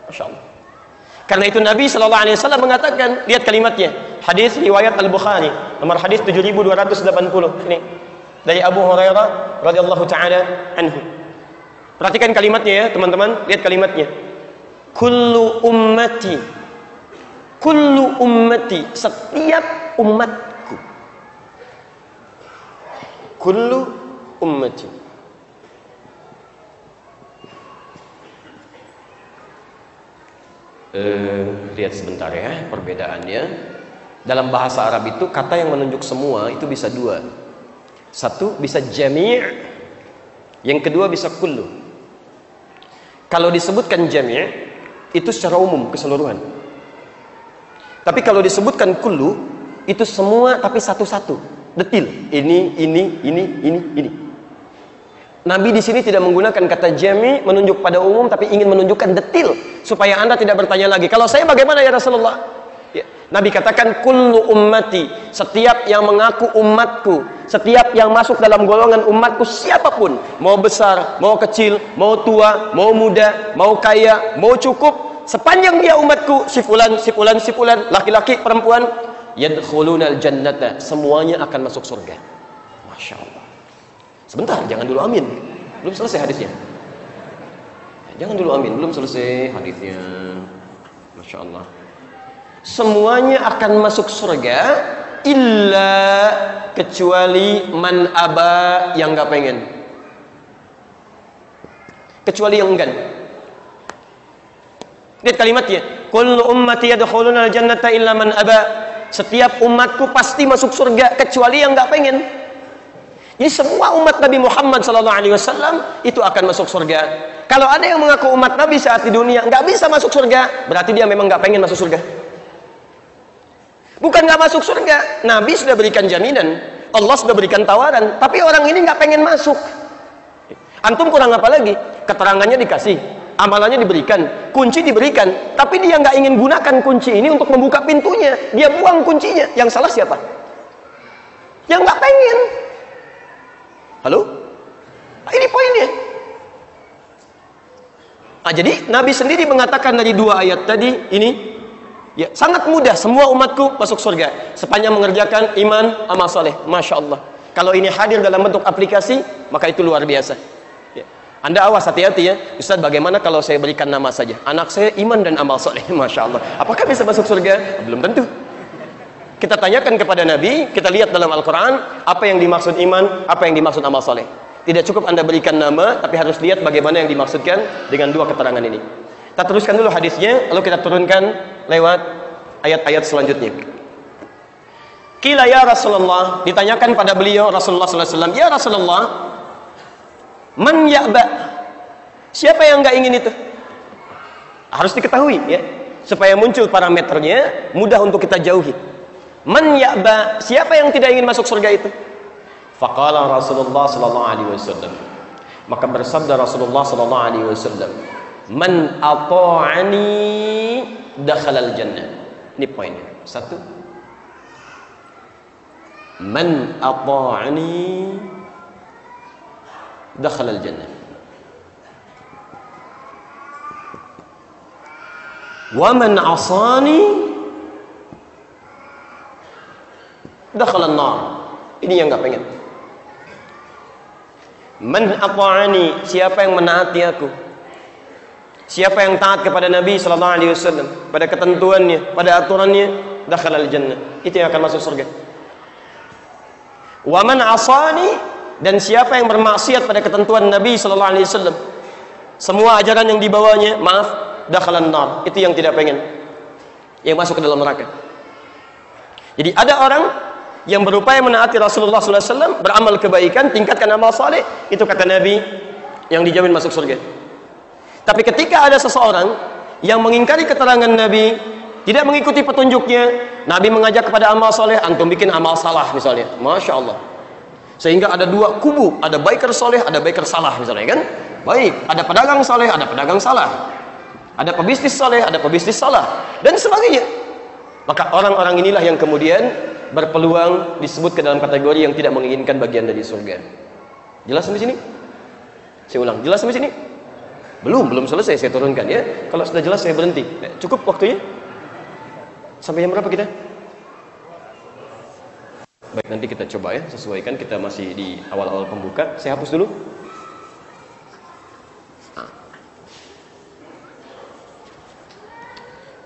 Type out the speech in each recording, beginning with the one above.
Masya Allah. Karena itu Nabi Shallallahu Alaihi Wasallam mengatakan, lihat kalimatnya, hadis riwayat Al Bukhari, nomor hadis 7280 ini dari Abu Hurairah radhiyallahu taala anhu. Perhatikan kalimatnya ya teman-teman, lihat kalimatnya. Kullu ummati, setiap umatku. Kullu ummati. Lihat sebentar ya perbedaannya. Dalam bahasa Arab itu kata yang menunjuk semua itu bisa dua. Satu bisa jami', yang kedua bisa kullu. Kalau disebutkan jami' itu secara umum keseluruhan. Tapi kalau disebutkan kullu itu semua tapi satu-satu, detil. Ini. Nabi di sini tidak menggunakan kata jami' menunjuk pada umum, tapi ingin menunjukkan detil supaya Anda tidak bertanya lagi, kalau saya bagaimana ya Rasulullah? Ya. Nabi katakan kullu ummati, setiap yang mengaku umatku, setiap yang masuk dalam golongan umatku siapapun, mau besar, mau kecil, mau tua, mau muda, mau kaya, mau cukup, sepanjang dia umatku, si fulan, laki-laki, perempuan, yadkhulunal jannata, semuanya akan masuk surga. Masya Allah. Sebentar, jangan dulu amin. Belum selesai hadisnya. Jangan dulu amin, belum selesai hadisnya. Masya Allah. Semuanya akan masuk surga, illa kecuali man aba, yang nggak pengen. Kecuali yang enggan. Lihat kalimatnya. Kullu ummati yadkhuluna al-jannata illa man aba. Setiap umatku pasti masuk surga kecuali yang nggak pengen. Jadi semua umat Nabi Muhammad SAW itu akan masuk surga. Kalau ada yang mengaku umat Nabi saat di dunia nggak bisa masuk surga, berarti dia memang nggak pengen masuk surga. Bukan nggak masuk surga, Nabi sudah berikan jaminan, Allah sudah berikan tawaran, tapi orang ini nggak pengen masuk. Antum kurang apa lagi? Keterangannya dikasih, amalannya diberikan, kunci diberikan, tapi dia nggak ingin gunakan kunci ini untuk membuka pintunya, dia buang kuncinya. Yang salah siapa? Yang nggak pengen. Halo? Nah, ini poinnya. Nah, jadi Nabi sendiri mengatakan dari dua ayat tadi ini, ya sangat mudah semua umatku masuk surga sepanjang mengerjakan iman amal soleh. Masya Allah. Kalau ini hadir dalam bentuk aplikasi, maka itu luar biasa. Ya. Anda awas, hati-hati ya. Ustaz, bagaimana kalau saya berikan nama saja? Anak saya iman dan amal soleh. Masya Allah. Apakah bisa masuk surga? Belum tentu. Kita tanyakan kepada Nabi, kita lihat dalam Al-Quran apa yang dimaksud iman, apa yang dimaksud amal soleh. Tidak cukup Anda berikan nama, tapi harus lihat bagaimana yang dimaksudkan dengan dua keterangan ini. Kita teruskan dulu hadisnya, lalu kita turunkan lewat ayat-ayat selanjutnya. Qila ya Rasulullah, ditanyakan pada beliau Rasulullah SAW, ya Rasulullah, man ya'ba, siapa yang enggak ingin itu? Harus diketahui ya, supaya muncul parameternya, mudah untuk kita jauhi. Man ya'ba, siapa yang tidak ingin masuk surga itu? Faqala Rasulullah sallallahu alaihi wasallam, maka bersabda Rasulullah sallallahu alaihi wasallam, man ata'ani dakhalal jannah. Ini poinnya. Satu, man ata'ani dakhalal jannah. Wa man asani dakhalan nar. Ini yang enggak pengen. Man ata'ani, siapa yang menaati aku, siapa yang taat kepada Nabi sallallahu alaihi wasallam, pada ketentuannya, pada aturannya, dakhalal jannah. Itu yang akan masuk surga. Wa man asani, dan siapa yang bermaksiat pada ketentuan Nabi sallallahu alaihi wasallam, semua ajaran yang dibawanya, maaf, dakhalan nar. Itu yang tidak pengen, yang masuk ke dalam neraka. Jadi ada orang yang berupaya menaati Rasulullah SAW, beramal kebaikan, tingkatkan amal saleh, itu kata Nabi yang dijamin masuk surga. Tapi ketika ada seseorang yang mengingkari keterangan Nabi, tidak mengikuti petunjuknya, Nabi mengajak kepada amal saleh, antum bikin amal salah misalnya, Masya Allah. Sehingga ada dua kubu, ada biker soleh, ada biker salah misalnya kan. Baik, ada pedagang saleh, ada pedagang salah, ada pebisnis saleh, ada pebisnis salah, dan sebagainya. Maka orang-orang inilah yang kemudian berpeluang disebut ke dalam kategori yang tidak menginginkan bagian dari surga. Jelas sampai sini? Saya ulang, jelas sampai sini? Belum selesai saya turunkan ya. Kalau sudah jelas saya berhenti. Cukup waktunya? Sampai jam berapa kita? Baik, nanti kita coba ya, sesuaikan. Kita masih di awal-awal pembuka. Saya hapus dulu.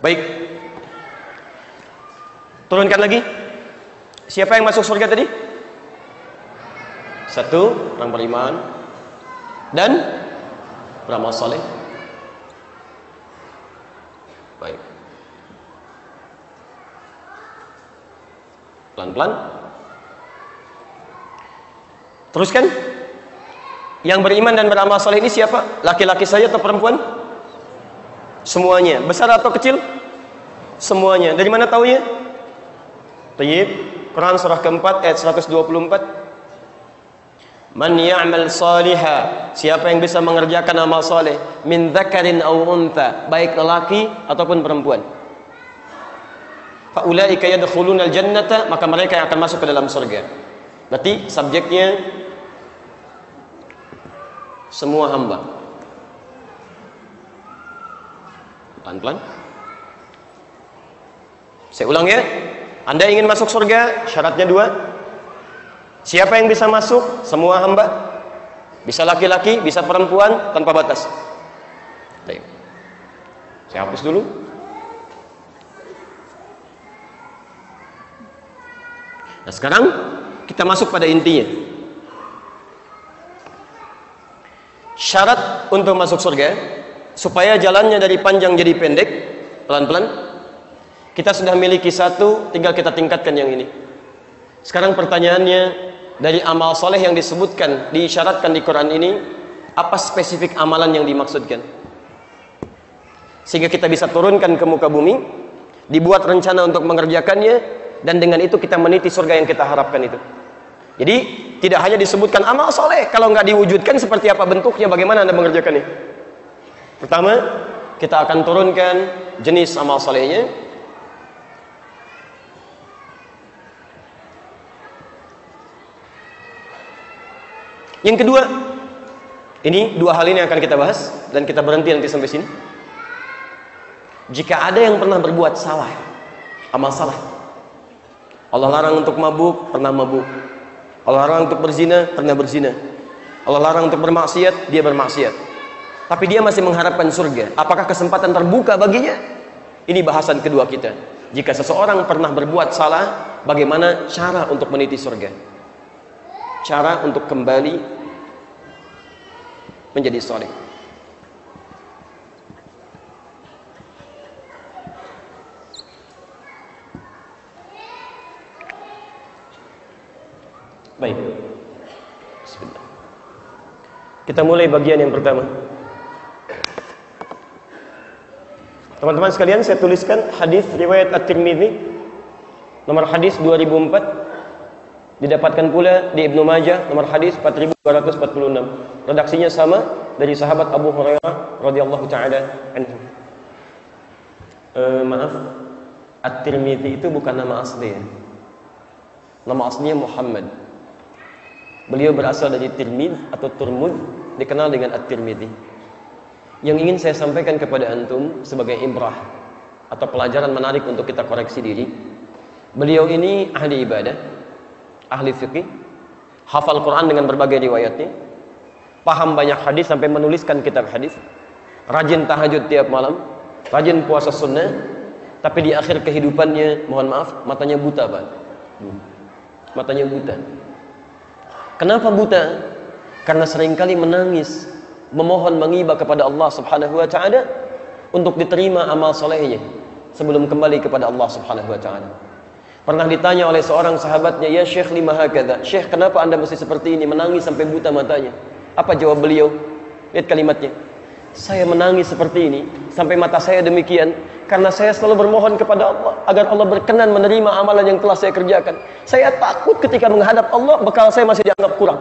Baik. Turunkan lagi. Siapa yang masuk surga tadi? 1, orang beriman dan beramal saleh. Baik. Pelan-pelan. Teruskan. Yang beriman dan beramal saleh ini siapa? Laki-laki saja atau perempuan? Semuanya. Besar atau kecil? Semuanya. Dari mana taunya? Tayyib. Quran surah keempat ayat 124. Man ya'mal salihah, siapa yang bisa mengerjakan amal saleh, min dzakarin aw untha, baik lelaki ataupun perempuan. Fa ulaika yadkhulunal jannata, maka mereka yang akan masuk ke dalam surga. Berarti subjeknya semua hamba. Pelan-pelan. Saya ulang ya. Anda ingin masuk surga, syaratnya 2. Siapa yang bisa masuk? Semua hamba. Bisa laki-laki, bisa perempuan, tanpa batas. Baik. Saya hapus dulu. Nah, sekarang kita masuk pada intinya. Syarat untuk masuk surga, supaya jalannya dari panjang jadi pendek, pelan-pelan. Kita sudah miliki 1, tinggal kita tingkatkan yang ini. Sekarang pertanyaannya, dari amal soleh yang disebutkan, diisyaratkan di Quran ini, apa spesifik amalan yang dimaksudkan? Sehingga kita bisa turunkan ke muka bumi, dibuat rencana untuk mengerjakannya, dan dengan itu kita meniti surga yang kita harapkan itu. Jadi, tidak hanya disebutkan amal soleh, kalau nggak diwujudkan seperti apa bentuknya, bagaimana Anda mengerjakannya? Pertama, kita akan turunkan jenis amal solehnya. Yang kedua, ini 2 hal ini yang akan kita bahas dan kita berhenti nanti sampai sini. Jika ada yang pernah berbuat salah, amal salah, Allah larang untuk mabuk, pernah mabuk. Allah larang untuk berzina, pernah berzina. Allah larang untuk bermaksiat, dia bermaksiat. Tapi dia masih mengharapkan surga. Apakah kesempatan terbuka baginya? Ini bahasan kedua kita. Jika seseorang pernah berbuat salah, bagaimana cara untuk meniti surga? Cara untuk kembali menjadi saleh. Baik. Bismillah. Kita mulai bagian yang pertama. Teman-teman sekalian, saya tuliskan hadis riwayat At-Tirmidzi nomor hadis 2004. Didapatkan pula di Ibnu Majah nomor hadis 4246. Redaksinya sama dari sahabat Abu Hurairah radhiyallahu taala anhu. Maaf, At-Tirmidzi itu bukan nama asli ya. Nama aslinya Muhammad. Beliau berasal dari Tirmidz atau Turmud, dikenal dengan At-Tirmidzi. Yang ingin saya sampaikan kepada antum sebagai ibrah atau pelajaran menarik untuk kita koreksi diri. Beliau ini ahli ibadah, ahli fikih, hafal Quran dengan berbagai riwayatnya, paham banyak hadis sampai menuliskan kitab hadis, rajin tahajud tiap malam, rajin puasa sunnah, tapi di akhir kehidupannya, mohon maaf, matanya buta, Pak. Matanya buta. Kenapa buta? Karena seringkali menangis, memohon mengibah kepada Allah Subhanahu wa taala untuk diterima amal solehnya sebelum kembali kepada Allah Subhanahu wa taala. Pernah ditanya oleh seorang sahabatnya, "Ya Syekh, lima hakadha?" "Syekh, kenapa Anda mesti seperti ini, menangis sampai buta matanya?" Apa jawab beliau? Lihat kalimatnya. "Saya menangis seperti ini sampai mata saya demikian karena saya selalu bermohon kepada Allah agar Allah berkenan menerima amalan yang telah saya kerjakan. Saya takut ketika menghadap Allah bekal saya masih dianggap kurang."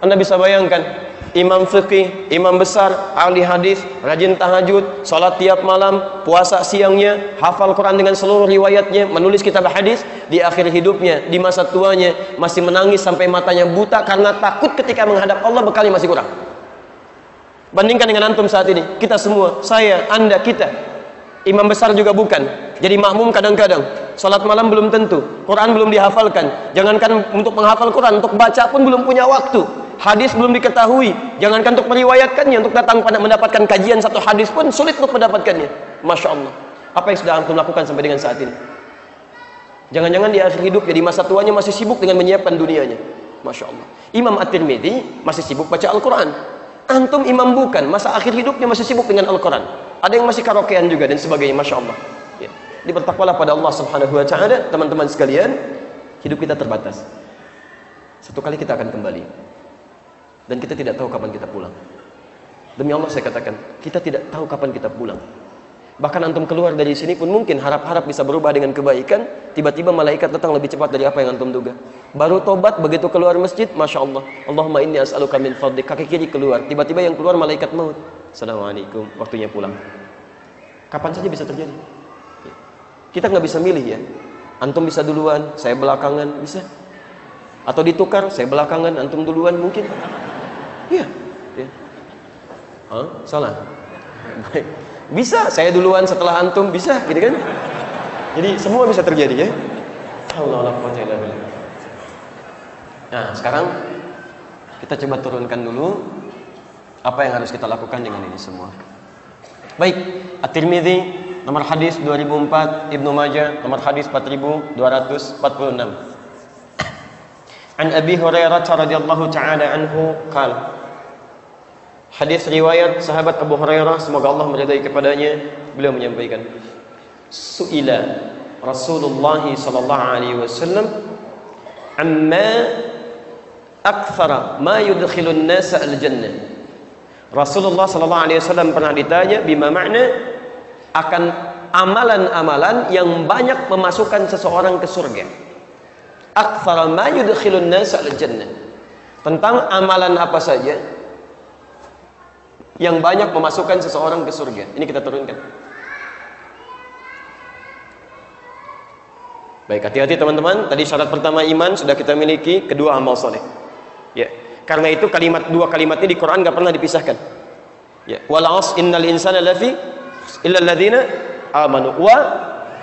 Anda bisa bayangkan, imam fikih, imam besar, ahli hadis, rajin tahajud, salat tiap malam, puasa siangnya, hafal Quran dengan seluruh riwayatnya, menulis kitab hadis, di akhir hidupnya, di masa tuanya masih menangis sampai matanya buta karena takut ketika menghadap Allah bekalnya masih kurang. Bandingkan dengan antum saat ini. Kita semua, saya, anda, kita. Imam besar juga bukan. Jadi makmum kadang-kadang. Salat malam belum tentu. Quran belum dihafalkan. Jangankan untuk menghafal Quran, untuk baca pun belum punya waktu. Hadis belum diketahui. Jangankan untuk meriwayatkannya, untuk datang pada mendapatkan kajian satu hadis pun sulit untuk mendapatkannya. Masya Allah. Apa yang sudah antum lakukan sampai dengan saat ini? Jangan-jangan di akhir hidupnya, di masa tuanya masih sibuk dengan menyiapkan dunianya. Masya Allah. Imam At-Tirmidzi masih sibuk baca Al-Quran. Antum imam bukan, masa akhir hidupnya masih sibuk dengan Al-Quran. Ada yang masih karaokean juga dan sebagainya. Masya Allah. Ya. Bertakwalah pada Allah Subhanahu wa Ta'ala. Teman-teman sekalian, hidup kita terbatas. Satu kali kita akan kembali, dan kita tidak tahu kapan kita pulang. Demi Allah saya katakan, kita tidak tahu kapan kita pulang. Bahkan antum keluar dari sini pun mungkin harap-harap bisa berubah dengan kebaikan, tiba-tiba malaikat datang lebih cepat dari apa yang antum duga. Baru tobat, begitu keluar masjid, Masya Allah, Allahumma inni as'aluka min fadlik, kaki kiri keluar, tiba-tiba yang keluar malaikat maut. Assalamualaikum, waktunya pulang. Kapan saja bisa terjadi. Kita nggak bisa milih ya. Antum bisa duluan, saya belakangan, bisa. Atau ditukar, saya belakangan, antum duluan mungkin. Iya. Ya. Salah. Baik. Bisa, saya duluan setelah antum, bisa, gitu kan? Jadi semua bisa terjadi ya. Nah, sekarang kita coba turunkan dulu apa yang harus kita lakukan dengan ini semua. Baik, At-Tirmidzi nomor hadis 2004, Ibnu Majah nomor hadis 4246. An Abi Hurairah radhiyallahu ta'ala anhu qala. Hadis riwayat sahabat Abu Hurairah, semoga Allah meridai kepadanya, beliau menyampaikan, su'ila Rasulullah sallallahu alaihi wasallam amma akthara ma yudkhilun nasa al-jannah. Rasulullah sallallahu alaihi wasallam pernah ditanya bima makna akan amalan-amalan yang banyak memasukkan seseorang ke surga. Akthara ma yudkhilun nasa al-jannah. Tentang amalan apa saja yang banyak memasukkan seseorang ke surga. Ini kita turunkan. Baik, hati-hati teman-teman. Tadi syarat pertama iman sudah kita miliki, kedua amal soleh. Ya, karena itu dua kalimat ini di Quran nggak pernah dipisahkan. Ya, wal 'asr innal insana lafi illa alladzina amanu wa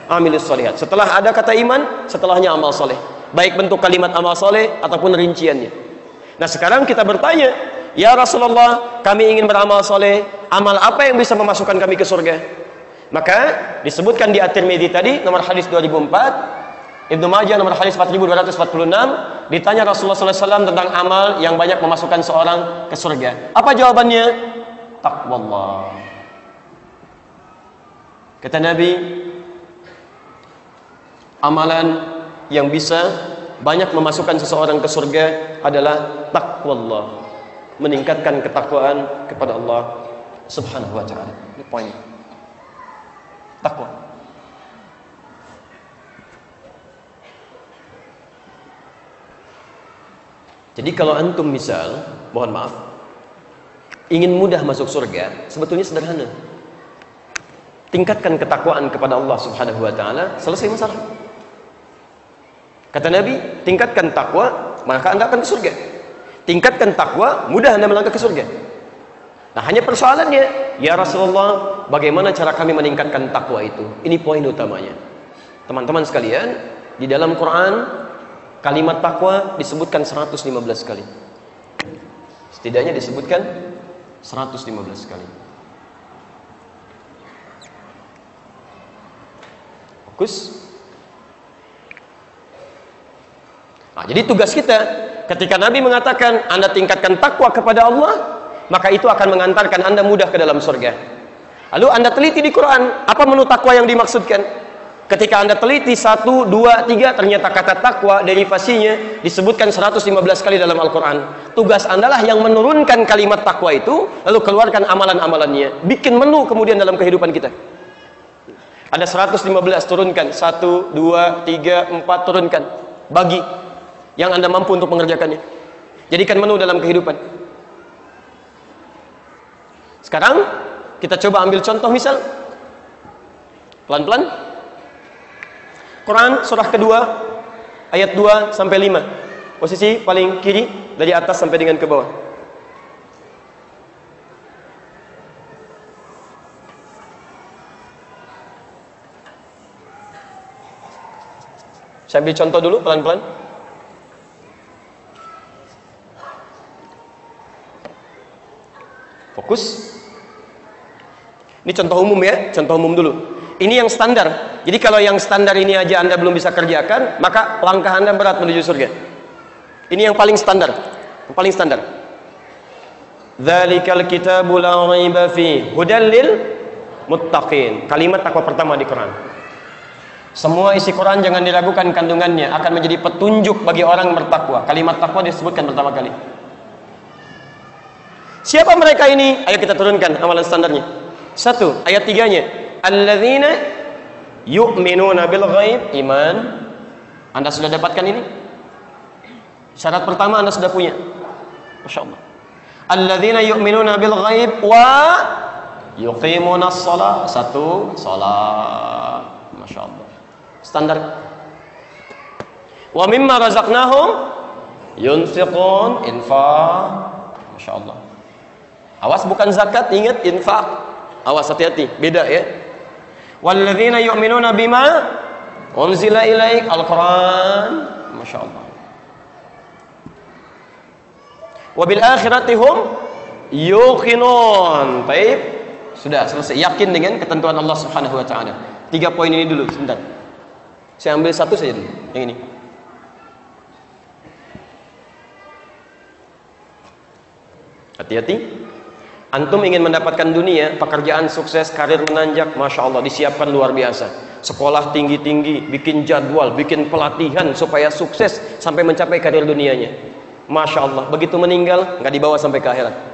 amilus sholihat. Setelah ada kata iman, setelahnya amal soleh. Baik bentuk kalimat amal soleh ataupun rinciannya. Nah, sekarang kita bertanya, ya Rasulullah, kami ingin beramal soleh, amal apa yang bisa memasukkan kami ke surga? Maka disebutkan di At-Tirmidzi tadi nomor hadis 2004, Ibnu Majah nomor hadis 4246, ditanya Rasulullah SAW tentang amal yang banyak memasukkan seorang ke surga. Apa jawabannya? Taqwallah. Kata Nabi, amalan yang bisa banyak memasukkan seseorang ke surga adalah taqwallah. Meningkatkan ketakwaan kepada Allah Subhanahu wa ta'ala. Ini poin. Takwa. Jadi kalau antum misal, mohon maaf, ingin mudah masuk surga, sebetulnya sederhana. Tingkatkan ketakwaan kepada Allah Subhanahu wa ta'ala, selesai masalah. Kata Nabi, tingkatkan takwa, maka Anda akan ke surga. Tingkatkan takwa, mudah Anda melangkah ke surga. Nah, hanya persoalannya, ya Rasulullah, bagaimana cara kami meningkatkan takwa itu? Ini poin utamanya. Teman-teman sekalian, di dalam Quran kalimat takwa disebutkan 115 kali. Setidaknya disebutkan 115 kali. Fokus. Nah, jadi tugas kita ketika Nabi mengatakan Anda tingkatkan takwa kepada Allah, maka itu akan mengantarkan Anda mudah ke dalam surga. Lalu Anda teliti di Quran, apa menu takwa yang dimaksudkan? Ketika Anda teliti 1, 2, 3, ternyata kata takwa derivasinya disebutkan 115 kali dalam Al-Quran. Tugas Anda lah yang menurunkan kalimat takwa itu, lalu keluarkan amalan-amalannya. Bikin menu kemudian dalam kehidupan kita. Ada 115, turunkan. 1, 2, 3, 4, turunkan. Bagi yang Anda mampu untuk mengerjakannya. Jadikan menu dalam kehidupan. Sekarang kita coba ambil contoh misal. Pelan-pelan. Quran surah kedua ayat 2 sampai 5. Posisi paling kiri dari atas sampai dengan ke bawah. Saya ambil contoh dulu pelan-pelan. Fokus. Ini contoh umum ya, contoh umum dulu. Ini yang standar. Jadi kalau yang standar ini aja Anda belum bisa kerjakan, maka langkah Anda berat menuju surga. Ini yang paling standar. Yang paling standar. Dzalikal kitabu la raiba fi hudal lil muttaqin. Kalimat takwa pertama di Quran. Semua isi Quran jangan diragukan kandungannya, akan menjadi petunjuk bagi orang bertakwa. Kalimat takwa disebutkan pertama kali. Siapa mereka ini? Ayo kita turunkan amalan standarnya. 1, ayat 3-nya. Alladzina yu'minuna bil ghaib, iman. Anda sudah dapatkan ini? Syarat pertama Anda sudah punya. Masya Allah. Alladzina yu'minuna bil ghaib wa yuqimunas shalah. 1, salat. Masya Allah. Standar. Wa mimma razaqnahum yunfiqun, infaq. Masya Allah. Awas bukan zakat, ingat infak. Awas hati-hati, beda ya. Walladzina yu'minuna bima unzila ilaik, Al-Quran. Masya Allah. Wabil akhirati hum yuqinun. Baik, sudah selesai. Yakin dengan ketentuan Allah Subhanahu wa taala. 3 poin ini dulu, sebentar. Saya ambil satu saja dulu, yang ini. Hati-hati. Antum ingin mendapatkan dunia, pekerjaan sukses, karir menanjak, Masya Allah, disiapkan luar biasa. Sekolah tinggi-tinggi, bikin jadwal, bikin pelatihan supaya sukses sampai mencapai karir dunianya. Masya Allah, begitu meninggal, nggak dibawa sampai ke akhirat.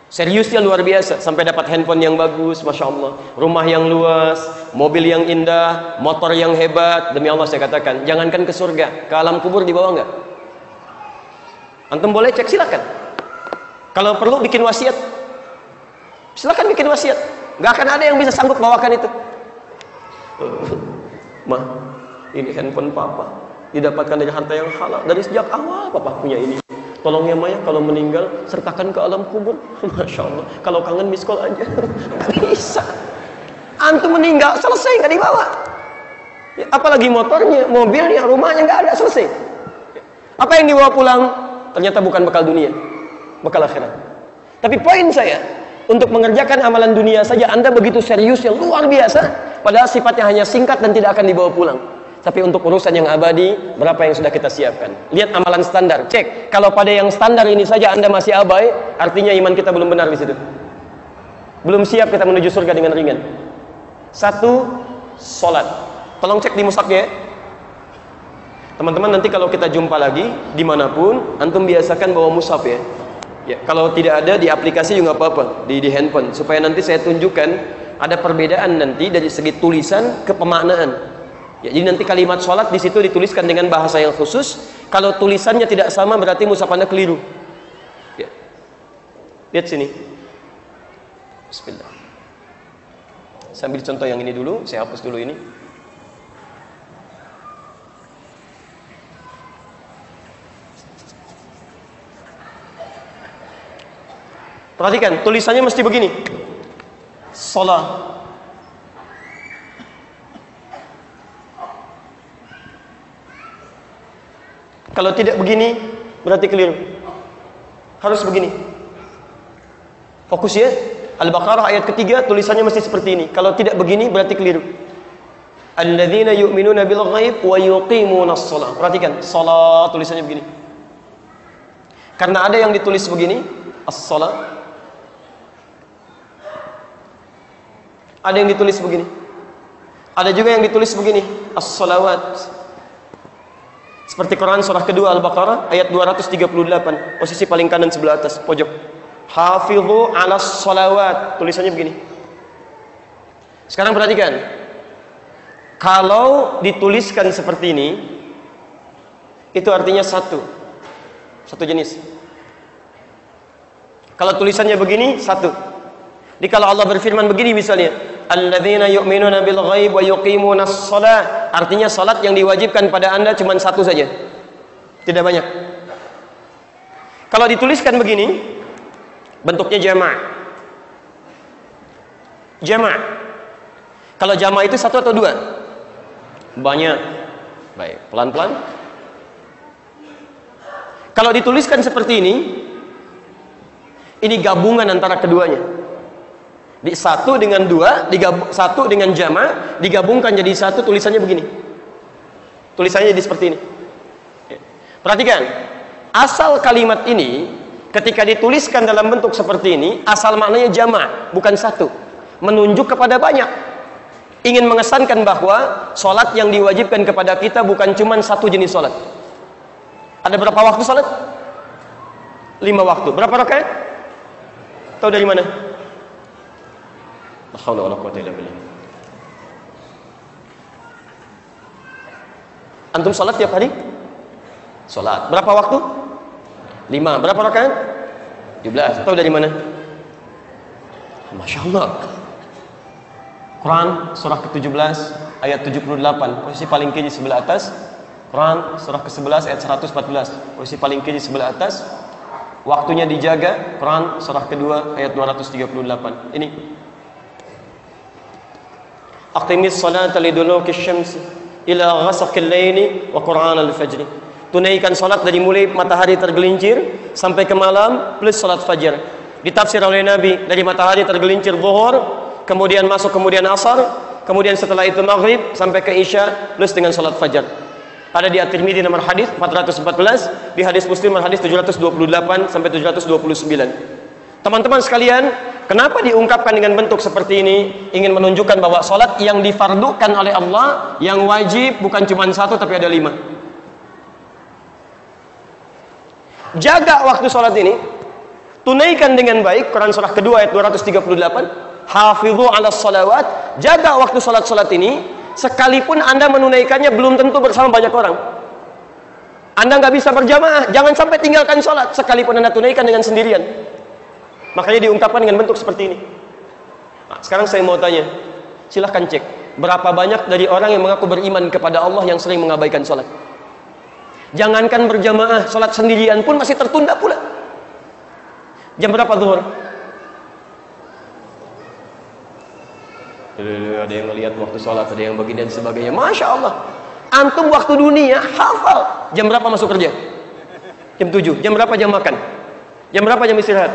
Seriusnya luar biasa, sampai dapat handphone yang bagus, Masya Allah, rumah yang luas, mobil yang indah, motor yang hebat. Demi Allah saya katakan, jangankan ke surga, ke alam kubur dibawa nggak? Antum boleh cek, silakan. Kalau perlu bikin wasiat, silakan bikin wasiat. Nggak akan ada yang bisa sanggup bawakan itu. Ma, ini handphone papa, didapatkan dari harta yang halal. Dari sejak awal papa punya ini. Tolong ya Maya, kalau meninggal sertakan ke alam kubur. Masya Allah, kalau kangen miss call aja. Bisa. Antum meninggal, selesai, nggak dibawa. Ya, apalagi motornya, mobilnya, rumahnya nggak ada, selesai. Apa yang dibawa pulang? Ternyata bukan bekal dunia, bekal akhirat. Tapi poin saya, untuk mengerjakan amalan dunia saja Anda begitu serius yang luar biasa, padahal sifatnya hanya singkat dan tidak akan dibawa pulang. Tapi untuk urusan yang abadi, berapa yang sudah kita siapkan? Lihat amalan standar, cek. Kalau pada yang standar ini saja Anda masih abai, artinya iman kita belum benar di situ. Belum siap kita menuju surga dengan ringan. 1, sholat. Tolong cek di mushafnya ya. Teman-teman, nanti kalau kita jumpa lagi dimanapun, antum biasakan bawa mushaf ya. Ya, kalau tidak ada di aplikasi juga apa-apa, di handphone, supaya nanti saya tunjukkan ada perbedaan nanti dari segi tulisan ke pemaknaan. Ya, jadi nanti kalimat sholat di situ dituliskan dengan bahasa yang khusus. Kalau tulisannya tidak sama berarti mushaf Anda keliru. Ya. Lihat sini. Bismillah. Saya ambil contoh yang ini dulu, saya hapus dulu ini. Perhatikan, tulisannya mesti begini. Sholat. Kalau tidak begini, berarti keliru. Harus begini. Fokus ya. Al-Baqarah ayat ketiga, tulisannya mesti seperti ini. Kalau tidak begini, berarti keliru. Alladzina yu'minuna bil ghaib wa yuqimunas shalah. Perhatikan, salat tulisannya begini. Karena ada yang ditulis begini, as-salat. Ada yang ditulis begini. Ada juga yang ditulis begini, as-salawat. Seperti Quran surah kedua Al-Baqarah ayat 238, posisi paling kanan sebelah atas pojok. Hafidhu 'alas salawat, tulisannya begini. Sekarang perhatikan. Kalau dituliskan seperti ini, itu artinya satu jenis. Kalau tulisannya begini, satu. Jadi kalau Allah berfirman begini misalnya, alladzina yu'minuna bil ghaib wa yuqimunas shalah, artinya salat yang diwajibkan pada Anda cuma satu saja. Tidak banyak. Kalau dituliskan begini, bentuknya jama'. Jama'. Kalau jama' itu satu atau dua? Banyak. Baik, pelan-pelan. Kalau dituliskan seperti ini gabungan antara keduanya. Di satu dengan dua, satu dengan jama, digabungkan jadi satu, tulisannya begini. Tulisannya jadi seperti ini. Perhatikan, asal kalimat ini ketika dituliskan dalam bentuk seperti ini, asal maknanya jama, bukan satu. Menunjuk kepada banyak. Ingin mengesankan bahwa sholat yang diwajibkan kepada kita bukan cuma satu jenis sholat. Ada berapa waktu sholat? 5 waktu. Berapa rakaat? Tahu dari mana? La haula wala quwwata illa billah. Antum sholat tiap hari? Sholat. Berapa waktu? 5. Berapa rakaat? 17. Tahu dari mana? Masya Allah. Quran surah ke-17 ayat 78, posisi paling kiri sebelah atas. Quran surah ke-11 ayat 114, posisi paling kiri sebelah atas. Waktunya dijaga. Quran surah kedua ayat 238. Ini. Aqimis salata liduluki syamsi ila ghasaqil laili wa Quran al-fajr. Tunaikan salat dari mulai matahari tergelincir sampai ke malam plus salat fajar. Ditafsir oleh Nabi dari matahari tergelincir zuhur, kemudian masuk kemudian asar, kemudian setelah itu maghrib sampai ke isya plus dengan salat fajar. Ada di At-Tirmidzi nomor hadis 414, di hadis Muslim nomor hadis 728 sampai 729. Teman-teman sekalian, kenapa diungkapkan dengan bentuk seperti ini? Ingin menunjukkan bahwa salat yang difardukan oleh Allah, yang wajib bukan cuma satu tapi ada 5. Jaga waktu salat ini, tunaikan dengan baik. Quran surah kedua ayat 238, hafidhu 'alas salawat. Jaga waktu salat-salat ini, sekalipun Anda menunaikannya belum tentu bersama banyak orang. Anda nggak bisa berjamaah, jangan sampai tinggalkan salat sekalipun Anda tunaikan dengan sendirian. Makanya diungkapkan dengan bentuk seperti ini. Nah, sekarang saya mau tanya, silahkan cek berapa banyak dari orang yang mengaku beriman kepada Allah yang sering mengabaikan salat. Jangankan berjamaah, salat sendirian pun masih tertunda pula. Jam berapa zuhur? Ada yang melihat waktu sholat, ada yang begini dan sebagainya. Masya Allah, antum waktu dunia hafal. Jam berapa masuk kerja? Jam 7. Jam berapa jam makan? Jam berapa jam istirahat?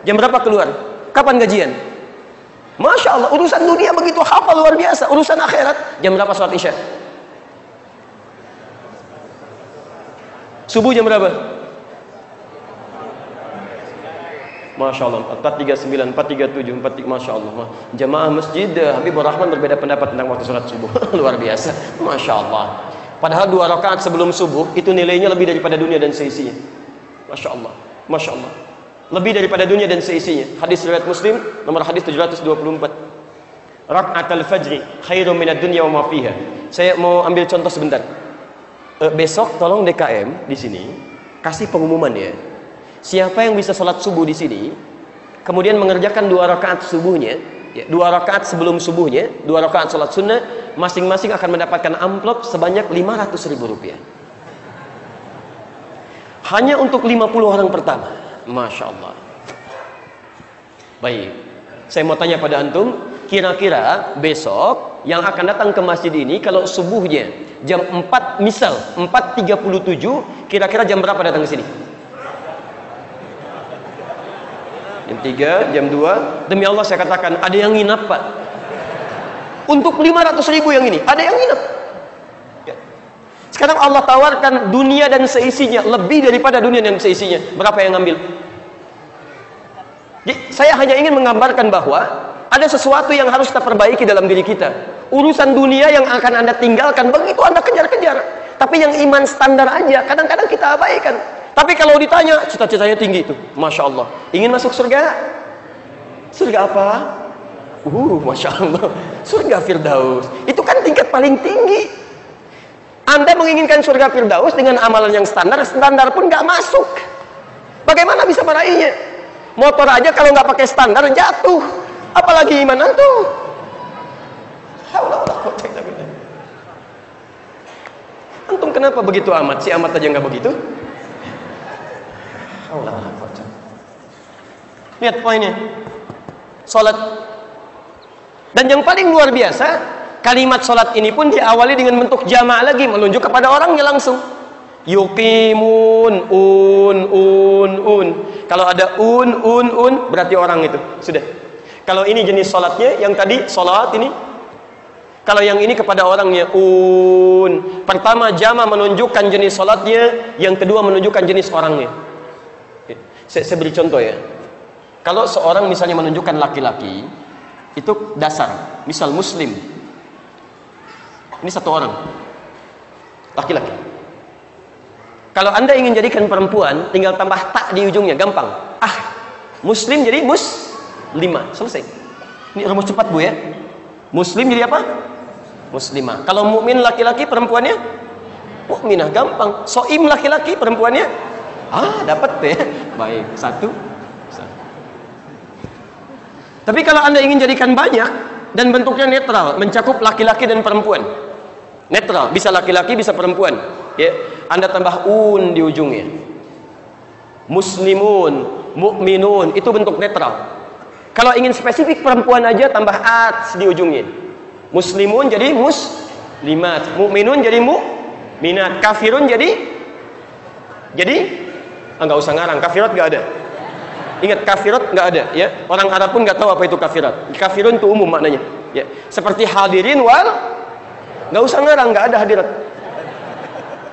Jam berapa keluar? Kapan gajian? Masya Allah, urusan dunia begitu hafal luar biasa. Urusan akhirat, jam berapa sholat isya? Subuh jam berapa? Masya Allah, 439, 437, 43, Masya Allah. Jamaah masjid Habibur Rahman berbeda pendapat tentang waktu sholat subuh. Luar biasa, Masya Allah. Padahal 2 rakaat sebelum subuh itu nilainya lebih daripada dunia dan seisinya. Masya Allah, Masya Allah. Lebih daripada dunia dan seisinya. Hadis riwayat Muslim nomor hadis 724. Rak'atul fajri khairum minad dunya wa ma fiha. Saya mau ambil contoh sebentar. Besok tolong DKM di sini kasih pengumuman ya. Siapa yang bisa sholat subuh di sini, kemudian mengerjakan 2 rakaat subuhnya, ya, 2 rakaat sebelum subuhnya, 2 rakaat sholat sunnah, masing-masing akan mendapatkan amplop sebanyak Rp500.000. Hanya untuk 50 orang pertama. Masya Allah. Baik, saya mau tanya pada antum, kira-kira besok yang akan datang ke masjid ini, kalau subuhnya jam 4, misal 4.37, kira-kira jam berapa datang ke sini? Jam 3, jam 2. Demi Allah saya katakan, ada yang nginap Pak. Untuk 500.000 yang ini, ada yang nginap. Ya. Sekarang Allah tawarkan dunia dan seisinya, lebih daripada dunia dan seisinya. Berapa yang ngambil? Jadi, saya hanya ingin menggambarkan bahwa ada sesuatu yang harus kita perbaiki dalam diri kita. Urusan dunia yang akan Anda tinggalkan, begitu Anda kejar-kejar. Tapi yang iman standar aja, kadang-kadang kita abaikan. Tapi kalau ditanya, cita-citanya tinggi itu. Masya Allah. Ingin masuk surga? Surga apa? Masya Allah. Surga Firdaus. Itu kan tingkat paling tinggi. Anda menginginkan surga Firdaus dengan amalan yang standar, standar pun nggak masuk. Bagaimana bisa meraihnya? Motor aja kalau nggak pakai standar jatuh. Apalagi iman antum. Antum kenapa begitu amat? Si amat aja nggak begitu? Lihat poinnya. Salat. Dan yang paling luar biasa, Kalimat sholat ini pun diawali dengan bentuk jamak lagi, menunjuk kepada orangnya langsung. Yuqimun, un. Kalau ada un, berarti orang itu. Sudah. Kalau ini jenis sholatnya, yang tadi sholat ini. Kalau yang ini kepada orangnya, un. Pertama jamak menunjukkan jenis sholatnya, yang kedua menunjukkan jenis orangnya. Saya beri contoh ya. Kalau seorang misalnya menunjukkan laki-laki, itu dasar. Misal muslim. Ini satu orang. Laki-laki. Kalau Anda ingin jadikan perempuan, tinggal tambah tak di ujungnya, gampang. Muslim jadi muslimah. Selesai. Ini rumus cepat Bu ya. Muslim jadi apa? Muslimah. Kalau mukmin laki-laki, perempuannya mukminah, gampang. Soim laki-laki, perempuannya dapat ya. Baik, satu. Tapi kalau Anda ingin jadikan banyak dan bentuknya netral, mencakup laki-laki dan perempuan. Netral, bisa laki-laki, bisa perempuan. Ya, Anda tambah un di ujungnya. Muslimun, mukminun, itu bentuk netral. Kalau ingin spesifik perempuan aja tambah at di ujungnya. Muslimun jadi muslimat, mukminun jadi mukminat, kafirun jadi enggak usah ngarang, kafirat enggak ada. Ingat, kafirat nggak ada ya. Orang Arab pun nggak tahu apa itu kafirat. Kafirun itu umum maknanya ya. Seperti hadirin nggak usah ngarang, nggak ada hadirat.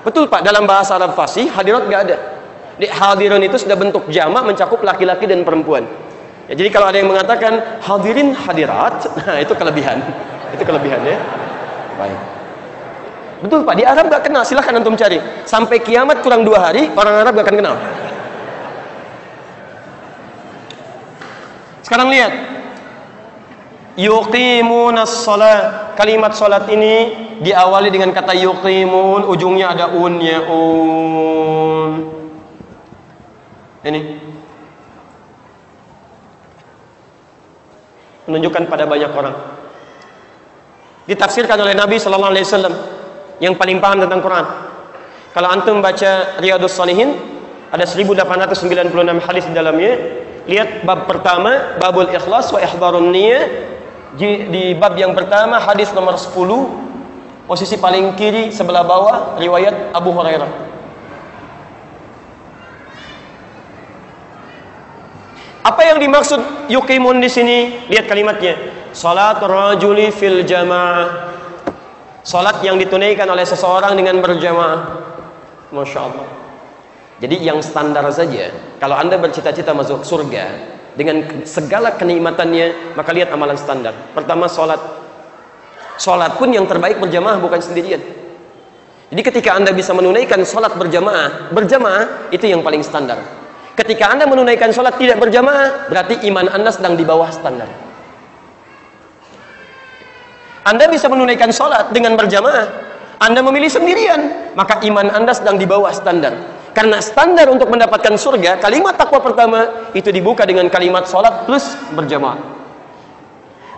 Betul Pak, dalam bahasa Arab fasih hadirat nggak ada. Di hadirin itu sudah bentuk jamak mencakup laki-laki dan perempuan ya. Jadi kalau ada yang mengatakan hadirin hadirat, nah itu kelebihan. Itu kelebihan ya. Baik. Betul Pak, di Arab nggak kenal, silahkan antum cari. Sampai kiamat kurang 2 hari orang Arab nggak akan kenal. Sekarang lihat, yuqimunas shalah. Kalimat salat ini diawali dengan kata yuqimun, ujungnya ada unnya, un. Ini menunjukkan pada banyak orang. Ditafsirkan oleh Nabi sallallahu alaihi wasallam yang paling paham tentang Quran. Kalau antum baca Riyadhus Shalihin, ada 1896 hadis di dalamnya. Lihat bab pertama, babul ikhlas wa ihdharun niyyah. Di bab yang pertama, hadis nomor 10, posisi paling kiri sebelah bawah, riwayat Abu Hurairah. Apa yang dimaksud yuqimun di sini? Lihat kalimatnya. Salat rajuli fil jamaah. Salat yang ditunaikan oleh seseorang dengan berjamaah. Masya Allah. Jadi yang standar saja, kalau Anda bercita-cita masuk surga dengan segala kenikmatannya, maka lihat amalan standar. Pertama, sholat. Sholat pun yang terbaik berjamaah, bukan sendirian. Jadi ketika Anda bisa menunaikan sholat berjamaah itu yang paling standar. Ketika Anda menunaikan sholat tidak berjamaah, berarti iman Anda sedang di bawah standar. Anda bisa menunaikan sholat dengan berjamaah, Anda memilih sendirian, maka iman Anda sedang di bawah standar. Karena standar untuk mendapatkan surga, kalimat takwa pertama itu dibuka dengan kalimat sholat plus berjamaah.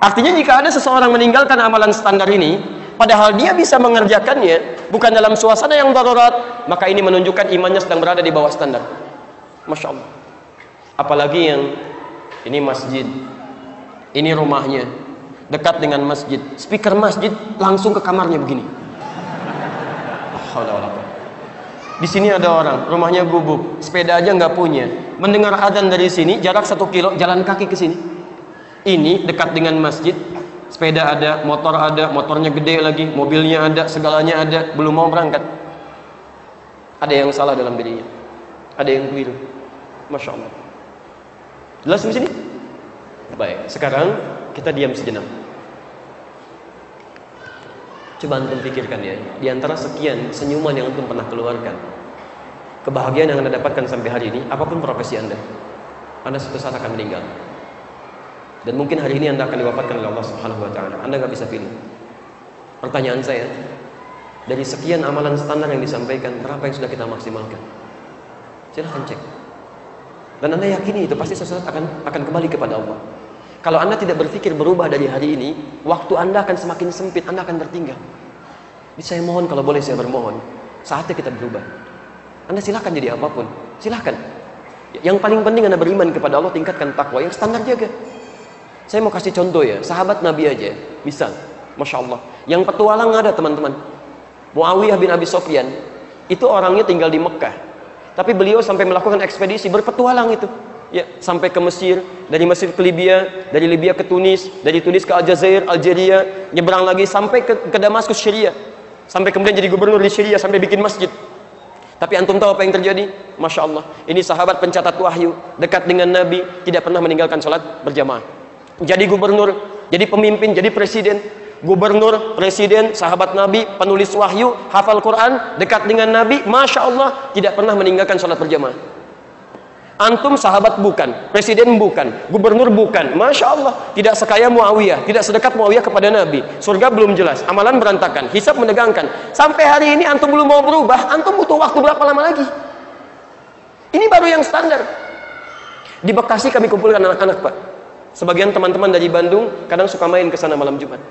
Artinya jika ada seseorang meninggalkan amalan standar ini, padahal dia bisa mengerjakannya bukan dalam suasana yang darurat, maka ini menunjukkan imannya sedang berada di bawah standar. Masya Allah. Apalagi yang ini masjid, ini rumahnya dekat dengan masjid, speaker masjid langsung ke kamarnya begini. Di sini ada orang, rumahnya gubuk, sepeda aja nggak punya. Mendengar adzan dari sini, jarak 1 kilo, jalan kaki ke sini. Ini dekat dengan masjid, sepeda ada, motornya gede lagi, mobilnya ada, segalanya ada, belum mau berangkat. Ada yang salah dalam dirinya, ada yang keliru. Masya Allah. Jelas di sini? Baik, sekarang kita diam sejenak. Coba antum pikirkan ya, di antara sekian senyuman yang antum pernah keluarkan, kebahagiaan yang Anda dapatkan sampai hari ini, apapun profesi Anda suatu saat akan meninggal. Dan mungkin hari ini Anda akan diwafatkan oleh Allah Subhanahu wa taala. Anda nggak bisa pilih. Pertanyaan saya, dari sekian amalan standar yang disampaikan, berapa yang sudah kita maksimalkan? Silahkan cek. Dan Anda yakini itu pasti suatu saat akan kembali kepada Allah. Kalau Anda tidak berpikir berubah dari hari ini, waktu Anda akan semakin sempit, Anda akan tertinggal. Jadi saya mohon, kalau boleh saya bermohon, saatnya kita berubah. Anda silahkan jadi apapun, silahkan. Yang paling penting Anda beriman kepada Allah, tingkatkan takwa, yang standar jaga. Saya mau kasih contoh ya, sahabat Nabi aja, misal, Masya Allah. Yang petualang ada teman-teman. Muawiyah bin Abi Sufyan itu orangnya tinggal di Mekah, tapi beliau sampai melakukan ekspedisi berpetualang itu. Ya, sampai ke Mesir, dari Mesir ke Libya, dari Libya ke Tunis, dari Tunis ke Aljazair, Algeria, nyebrang lagi sampai ke Damaskus Syria, sampai kemudian jadi gubernur di Syria, sampai bikin masjid. Tapi antum tahu apa yang terjadi? Masya Allah, ini sahabat pencatat wahyu, dekat dengan Nabi, tidak pernah meninggalkan sholat berjamaah. Jadi gubernur, jadi pemimpin, jadi presiden, gubernur, presiden, sahabat Nabi, penulis wahyu, hafal Quran, dekat dengan Nabi, Masya Allah, tidak pernah meninggalkan sholat berjamaah. Antum sahabat bukan, presiden bukan, gubernur bukan, Masya Allah, tidak sekaya Muawiyah, tidak sedekat Muawiyah kepada Nabi. Surga belum jelas, amalan berantakan, hisab menegangkan. Sampai hari ini antum belum mau berubah, antum butuh waktu berapa lama lagi? Ini baru yang standar. Di Bekasi kami kumpulkan anak-anak, Pak. Sebagian teman-teman dari Bandung kadang suka main ke sana malam Jumat.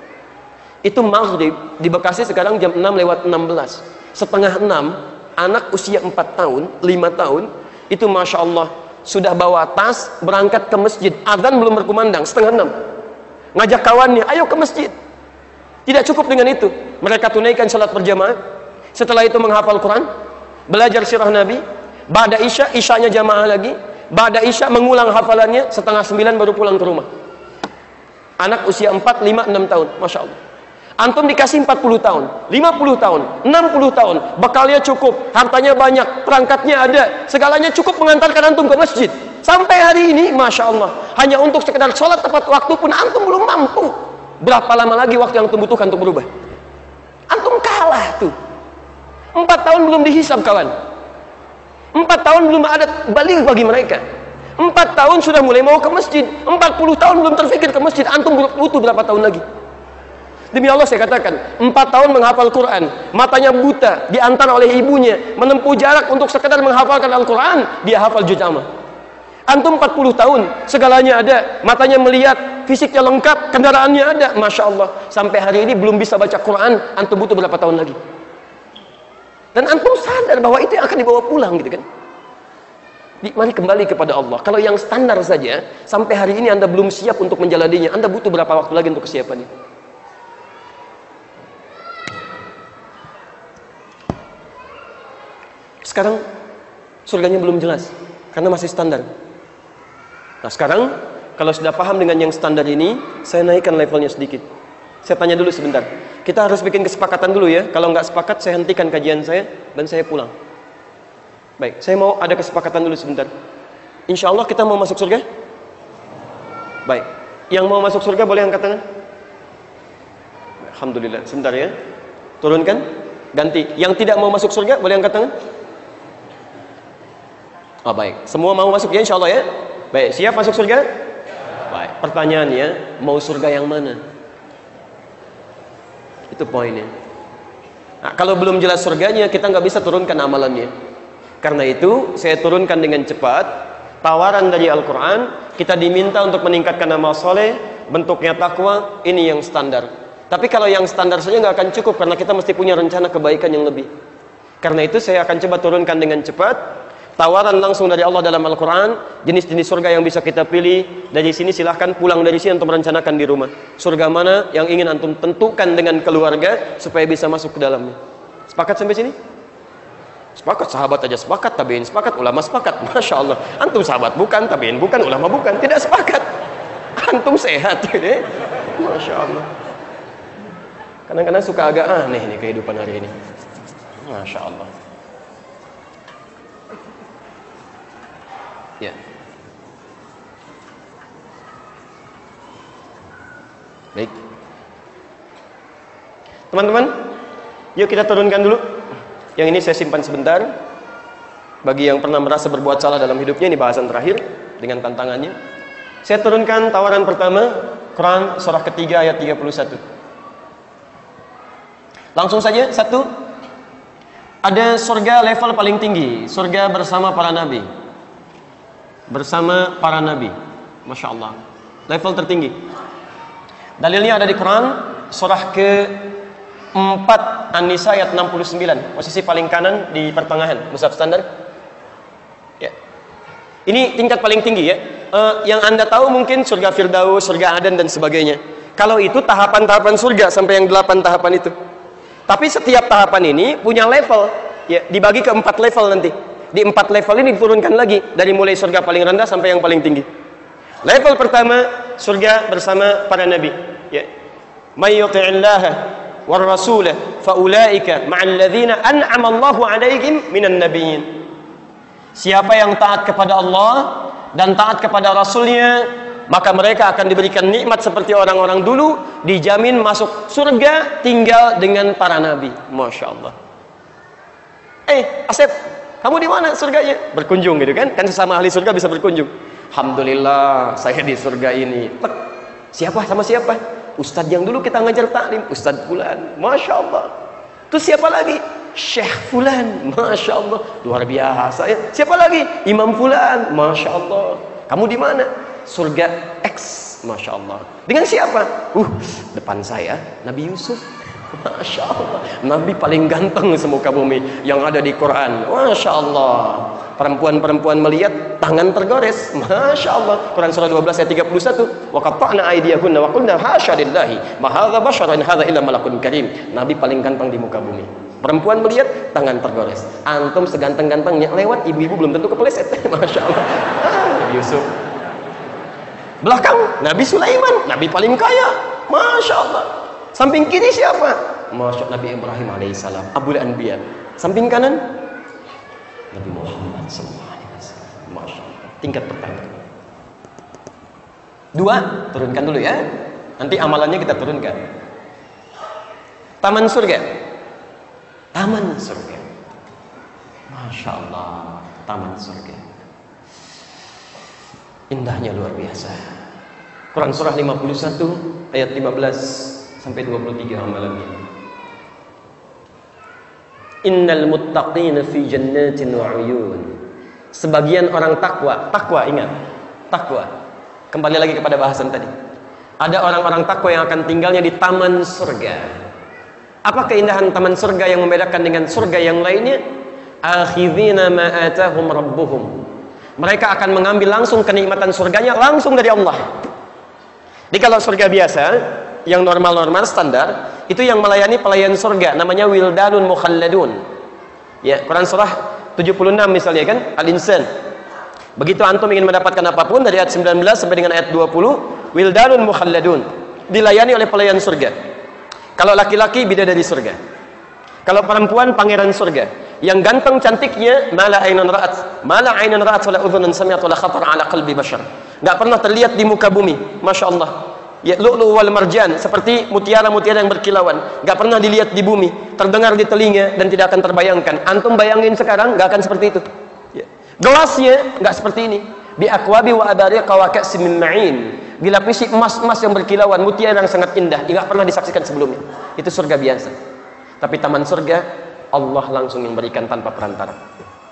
Itu maghrib di Bekasi sekarang jam 6:16. Setengah 6, anak usia 4 tahun, 5 tahun, itu Masya Allah sudah bawa tas berangkat ke masjid. Azan belum berkumandang, setengah 6, ngajak kawannya, ayo ke masjid. Tidak cukup dengan itu, mereka tunaikan salat berjamaah. Setelah itu menghafal Quran, belajar sirah Nabi. Ba'da isya, isyanya jamaah lagi. Ba'da isya mengulang hafalannya. Setengah 9 baru pulang ke rumah. Anak usia 4, 5, 6 tahun, Masya Allah. Antum dikasih 40 tahun, 50 tahun, 60 tahun, bekalnya cukup, hartanya banyak, perangkatnya ada, segalanya cukup mengantarkan antum ke masjid. Sampai hari ini, Masya Allah, hanya untuk sekedar sholat tepat waktu pun antum belum mampu. Berapa lama lagi waktu yang antum butuhkan untuk berubah? Antum kalah tuh. 4 tahun belum dihisab, kawan. 4 tahun belum ada baligh bagi mereka. 4 tahun sudah mulai mau ke masjid. 40 tahun belum terfikir ke masjid. Antum butuh berapa tahun lagi? Demi Allah saya katakan, 4 tahun menghafal Quran, matanya buta, diantar oleh ibunya, menempuh jarak untuk sekedar menghafalkan Al-Quran, dia hafal juz amma. Antum 40 tahun, segalanya ada, matanya melihat, fisiknya lengkap, kendaraannya ada, Masya Allah. Sampai hari ini belum bisa baca Quran, antum butuh berapa tahun lagi? Dan antum sadar bahwa itu yang akan dibawa pulang, gitu kan? Mari kembali kepada Allah. Kalau yang standar saja, sampai hari ini anda belum siap untuk menjalaninya, anda butuh berapa waktu lagi untuk kesiapannya? Sekarang surganya belum jelas karena masih standar. Nah sekarang kalau sudah paham dengan yang standar ini, saya naikkan levelnya sedikit. Saya tanya dulu sebentar. Kita harus bikin kesepakatan dulu ya. Kalau nggak sepakat, saya hentikan kajian saya dan saya pulang. Baik, saya mau ada kesepakatan dulu sebentar. Insya Allah kita mau masuk surga? Baik, yang mau masuk surga boleh angkat tangan? Alhamdulillah, sebentar ya. Turunkan, ganti. Yang tidak mau masuk surga boleh angkat tangan? Oh baik, semua mau masuk ya insya Allah ya. Baik, siap masuk surga? Baik, pertanyaannya, mau surga yang mana? Itu poinnya. Nah, kalau belum jelas surganya, kita nggak bisa turunkan amalannya. Karena itu, saya turunkan dengan cepat tawaran dari Al-Quran. Kita diminta untuk meningkatkan amal soleh, bentuknya takwa, ini yang standar. Tapi kalau yang standar saja nggak akan cukup, karena kita mesti punya rencana kebaikan yang lebih. Karena itu saya akan coba turunkan dengan cepat tawaran langsung dari Allah dalam Al-Quran, jenis-jenis surga yang bisa kita pilih. Dari sini silahkan pulang dari sini untuk merencanakan di rumah. Surga mana yang ingin antum tentukan dengan keluarga supaya bisa masuk ke dalamnya. Sepakat sampai sini? Sepakat, sahabat aja sepakat, tabiin sepakat, ulama sepakat. Masya Allah, antum sahabat bukan, tabiin bukan, ulama bukan, tidak sepakat. Antum sehat ya. Masya Allah. Kadang-kadang suka agak aneh nih kehidupan hari ini. Masya Allah. Ya. Baik. Teman-teman, yuk kita turunkan dulu. Yang ini saya simpan sebentar. Bagi yang pernah merasa berbuat salah dalam hidupnya, ini bahasan terakhir dengan tantangannya. Saya turunkan tawaran pertama, Quran surah ketiga ayat 31. Langsung saja, satu. Ada surga level paling tinggi, surga bersama para nabi. Bersama para nabi. Masya Allah, level tertinggi. Dalilnya ada di Quran surah ke-4 An-Nisa ayat 69, posisi paling kanan di pertengahan mushaf standar ya. Ini tingkat paling tinggi ya. Yang anda tahu mungkin surga Firdaus, surga Aden dan sebagainya. Kalau itu tahapan-tahapan surga sampai yang 8 tahapan itu. Tapi setiap tahapan ini punya level, ya, dibagi ke 4 level nanti. Di 4 level ini diturunkan lagi dari mulai surga paling rendah sampai yang paling tinggi. Level pertama surga bersama para nabi, ya. May yuti'illaha war rasulah fa ulaika ma'al ladzina an'ama Allahu 'alaihim minan nabiyyin. Siapa yang taat kepada Allah dan taat kepada Rasulnya, maka mereka akan diberikan nikmat seperti orang-orang dulu, dijamin masuk surga tinggal dengan para nabi. Masya Allah. Asep, kamu di mana surganya? Berkunjung gitu kan? Kan sesama ahli surga bisa berkunjung. Alhamdulillah, saya di surga ini. Siapa sama siapa? Ustadz yang dulu kita ngajar taklim, Ustadz Fulan. Masya Allah. Terus siapa lagi? Syekh Fulan. Masya Allah. Luar biasa ya. Siapa lagi? Imam Fulan. Masya Allah. Kamu di mana? Surga X. Masya Allah. Dengan siapa? Depan saya Nabi Yusuf. Masya Allah. Nabi paling ganteng semuka bumi yang ada di Quran. Masya Allah. Perempuan-perempuan melihat tangan tergores. Masya Allah. Quran surah 12 ayat 31. Wa qatta'na aydiyahunna wa qulna hasya lillahi ma hadza basyaran hadza illa malakun karim. Nabi paling ganteng di muka bumi. Perempuan melihat tangan tergores. Antum seganteng-gantengnya lewat ibu-ibu belum tentu kepleset. Masya Allah. Yusuf. Belakang Nabi Sulaiman, Nabi paling kaya. Masya Allah. Samping kiri siapa? Masya Allah, Nabi Ibrahim alaihissalam, Abul Anbiya. Samping kanan Nabi Muhammad SAW. Masya Allah. Tingkat pertama. 2, turunkan dulu ya. Nanti amalannya kita turunkan. Taman surga. Taman surga. Masya Allah. Taman surga. Indahnya luar biasa. Quran surah 51 ayat 15 sampai 23 amalannya. Innal muttaqina fi jannatin wa 'uyun. Sebagian orang takwa, ingat, takwa. Kembali lagi kepada bahasan tadi. Ada orang-orang takwa yang akan tinggalnya di taman surga. Apa keindahan taman surga yang membedakan dengan surga yang lainnya? Akhidhina ma atahum rabbuhum. Mereka akan mengambil langsung kenikmatan surganya langsung dari Allah. Jadi kalau surga biasa yang normal-normal standar itu yang melayani pelayan surga namanya wildanun mukhalladun. Ya, Quran surah 76 misalnya kan, Al-Insan. Begitu antum ingin mendapatkan apapun dari ayat 19 sampai dengan ayat 20, wildanun mukhalladun, dilayani oleh pelayan surga. Kalau laki-laki bidadari surga. Kalau perempuan pangeran surga. Yang ganteng cantiknya mala ainun ra'at wala udhunun sami'at wala khatar ala qalbi bashar. Enggak pernah terlihat di muka bumi. Masya Allah. Ya, lu'lu' wal marjan, seperti mutiara-mutiara yang berkilauan, enggak pernah dilihat di bumi, terdengar di telinga dan tidak akan terbayangkan. Antum bayangin sekarang enggak akan seperti itu. Ya. Gelasnya enggak seperti ini. Bi aqwabi wa abariqa wa ka'sin min ma'in. Dilapisi emas-emas yang berkilauan, mutiara yang sangat indah, enggak pernah disaksikan sebelumnya. Itu surga biasa. Tapi taman surga Allah langsung yang berikan tanpa perantara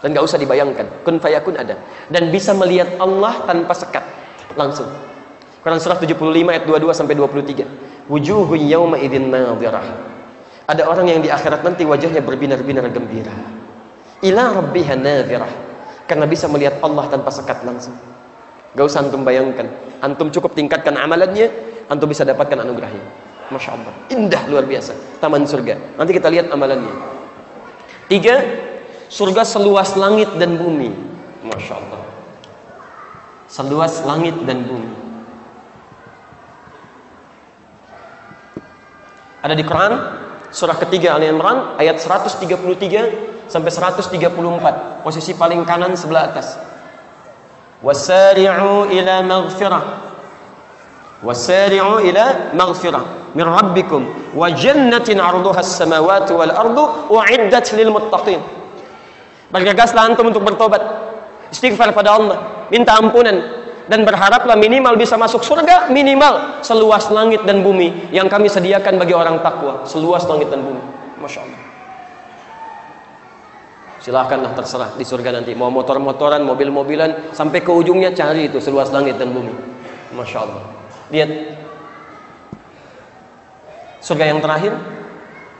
dan nggak usah dibayangkan, kun fayakun ada, dan bisa melihat Allah tanpa sekat langsung. Quran surah 75 ayat 22 sampai 23. Wujuhun yawma idzin nadhirah. Ada orang yang di akhirat nanti wajahnya berbinar-binar gembira. Ila rabbiha nadhirah. Karena bisa melihat Allah tanpa sekat langsung. Gak usah antum bayangkan. Antum cukup tingkatkan amalannya, antum bisa dapatkan anugerahnya. Masya Allah. Indah luar biasa. Taman surga. Nanti kita lihat amalannya. 3, surga seluas langit dan bumi. Masya Allah. Seluas langit dan bumi. Ada di Quran surah ketiga Ali Imran ayat 133 sampai 134, posisi paling kanan sebelah atas. Wasari'u ila maghfirah. Wasari'u ila maghfirah min rabbikum wa jannatin 'arduha as-samawati wal ardu u'iddat lil muttaqin. Bergegaslah antum untuk bertobat, istighfar pada Allah, minta ampunan dan berharaplah minimal bisa masuk surga, minimal seluas langit dan bumi yang kami sediakan bagi orang takwa, seluas langit dan bumi. Masya Allah. Silahkanlah, terserah di surga nanti mau motor-motoran, mobil-mobilan, sampai ke ujungnya cari itu seluas langit dan bumi. Masya Allah. Lihat surga yang terakhir,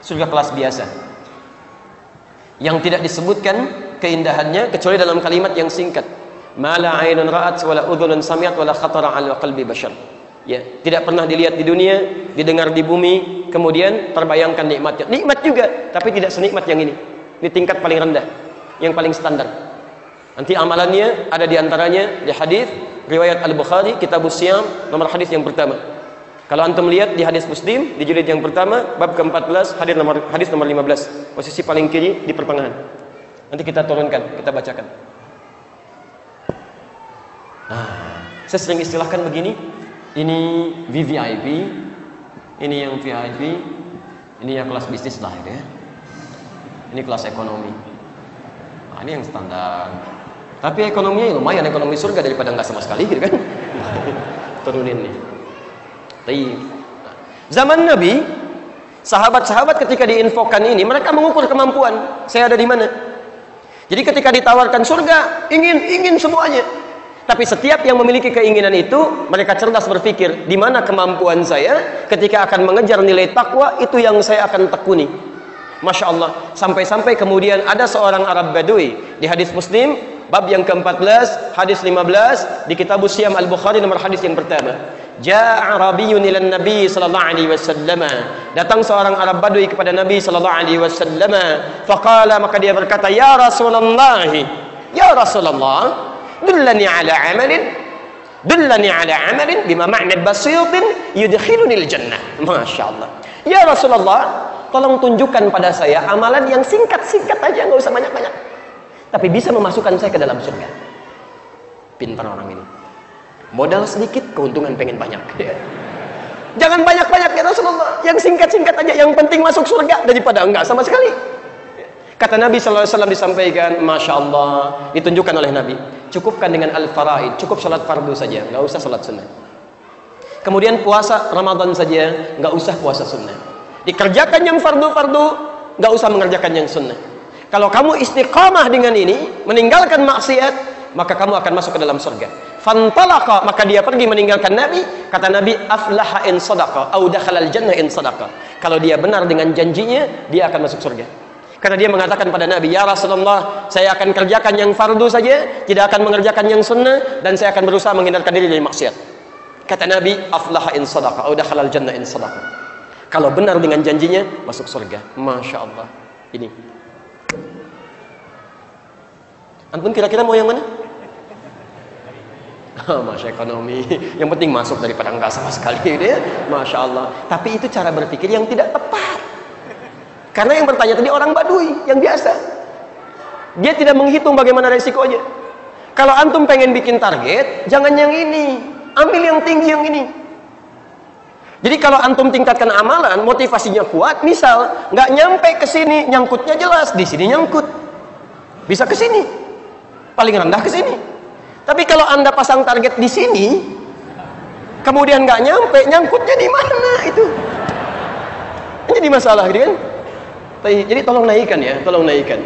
surga kelas biasa yang tidak disebutkan keindahannya kecuali dalam kalimat yang singkat, ma la 'ainun ra'at wa la udhunun sami'at wa la khatara 'ala qalbi bashar. Ya, tidak pernah dilihat di dunia, didengar di bumi, kemudian terbayangkan nikmatnya. Nikmat juga, tapi tidak senikmat yang ini. Ini tingkat paling rendah, yang paling standar. Nanti amalannya ada di antaranya di hadis riwayat Al-Bukhari, Kitabus Siyam, nomor hadis yang pertama. Kalau antum lihat di hadis Muslim di jilid yang pertama, bab ke-14, hadis nomor 15, posisi paling kiri di pertengahan. Nanti kita turunkan, kita bacakan. Nah, saya sering istilahkan begini. Ini VVIP, ini yang VIP, ini yang kelas bisnis lah ya. Ini kelas ekonomi. Nah, ini yang standar. Tapi ekonominya lumayan, ekonomi surga daripada nggak sama sekali gitu kan. Turunin nih. Zaman Nabi, sahabat-sahabat ketika diinfokan ini, mereka mengukur kemampuan. Saya ada di mana? Jadi ketika ditawarkan surga, ingin semuanya. Tapi setiap yang memiliki keinginan itu, mereka cerdas berpikir, di mana kemampuan saya ketika akan mengejar nilai takwa, itu yang saya akan tekuni. Masya Allah. Sampai-sampai kemudian ada seorang Arab Badui di hadis Muslim, bab yang ke-14, hadis 15, di Kitabus Siyam Al-Bukhari, nomor hadis yang pertama. Ja'a Arabiyyun ilan Nabi sallallahu alaihi wasallam. Datang seorang Arab Badui kepada Nabi sallallahu alaihi wasallam. Faqala, maka dia berkata, ya Rasulullah, ya Rasulullah, dullani ala amalin bima ma'na basitin yudkhilunil jannah. Masya Allah. Ya Rasulullah, tolong tunjukkan pada saya amalan yang singkat-singkat aja, nggak usah banyak-banyak, tapi bisa memasukkan saya ke dalam surga. Pintar orang ini. Modal sedikit, keuntungan pengen banyak. Jangan banyak-banyak ya Rasulullah, yang singkat-singkat aja, yang penting masuk surga daripada enggak sama sekali. Kata Nabi SAW disampaikan, Masya Allah, ditunjukkan oleh Nabi, cukupkan dengan al-faraid, cukup sholat fardu saja, nggak usah sholat sunnah. Kemudian puasa Ramadan saja, nggak usah puasa sunnah. Dikerjakan yang fardu-fardu, nggak usah mengerjakan yang sunnah. Kalau kamu istiqamah dengan ini, meninggalkan maksiat, maka kamu akan masuk ke dalam surga. Fantalaqa, maka dia pergi meninggalkan Nabi. Kata Nabi, aflaha in sadaqa, au dakhalal jannah in sadaqa. Kalau dia benar dengan janjinya, dia akan masuk surga. Karena dia mengatakan pada Nabi, ya Rasulullah, saya akan kerjakan yang fardu saja, tidak akan mengerjakan yang sunnah, dan saya akan berusaha menghindarkan diri dari maksiat. Kata Nabi, aflaha in sadaqa, au dakhalal jannah in sadaqa. Kalau benar dengan janjinya, masuk surga. Masya Allah. Ini. Antum kira-kira mau yang mana? Masya ekonomi. Yang penting masuk daripada enggak sama sekali. Ya? Masya Allah. Tapi itu cara berpikir yang tidak tepat. Karena yang bertanya tadi orang Badui yang biasa. Dia tidak menghitung bagaimana resikonya. Kalau antum pengen bikin target, jangan yang ini, ambil yang tinggi yang ini. Jadi kalau antum tingkatkan amalan, motivasinya kuat, misal nggak nyampe ke sini, nyangkutnya jelas, di sini nyangkut, bisa ke sini, paling rendah ke sini. Tapi kalau anda pasang target di sini, kemudian nggak nyampe, nyangkutnya di mana itu? Jadi masalah, gitu kan? Jadi tolong naikkan ya, tolong naikkan.